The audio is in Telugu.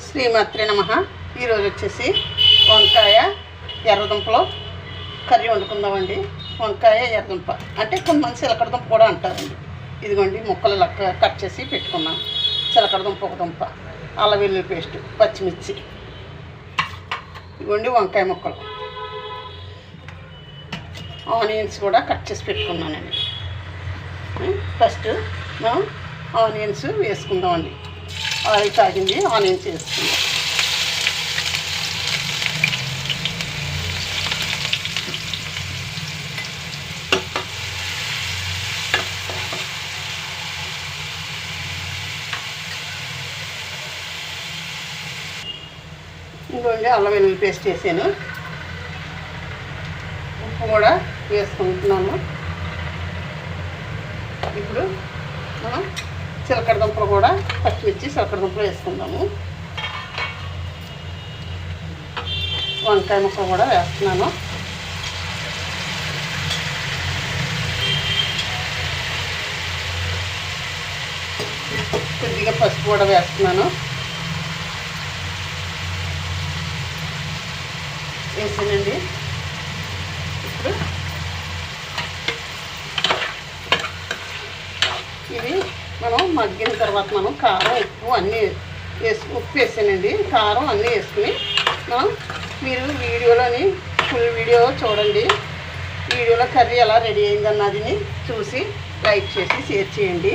శ్రీమాత్రే నమః. ఈరోజు వచ్చేసి వంకాయ ఎర్రదుంపలో కర్రీ వండుకుందామండి. వంకాయ ఎర్రదుంప అంటే కొంతమంది చిలకడదుంప కూడా అంటారండి. ఇదిగోండి ముక్కలు లెక్క కట్ చేసి పెట్టుకున్నాను. చిలకడదుంప ఒక దుంప, అల్లం వెల్లుల్లి పేస్ట్, పచ్చిమిర్చి, ఇదిగోండి వంకాయ ముక్కలు, ఆనియన్స్ కూడా కట్ చేసి పెట్టుకున్నానండి. ఫస్ట్ మనం ఆనియన్స్ వేసుకుందామండి. ఆయిల్ తాగింది, ఆనియన్స్ వేసుకుందాం. ఇంకోండి అల్లం వెల్లుల్లి పేస్ట్ వేసాను, ఉప్పు కూడా వేసుకుంటున్నాను. ఇప్పుడు మనం చిలకడ దుంపలు కూడా పచ్చిమిర్చి చిలకడ దుంపలు వేసుకుందాము. వంకాయ ముక్కలు కూడా వేస్తున్నాను. కొద్దిగా పసుపు కూడా వేస్తున్నాను. వేసానండి. ఇప్పుడు ఇది మనం మగ్గిన తర్వాత మనం కారం, ఉప్పు అన్నీ ఉప్పు వేసానండి, కారం అన్నీ వేసుకుని మనం మీరు వీడియోలోని ఫుల్ వీడియో చూడండి. వీడియోలో కర్రీ ఎలా రెడీ అయిందన్నది చూసి లైక్ చేసి షేర్ చేయండి.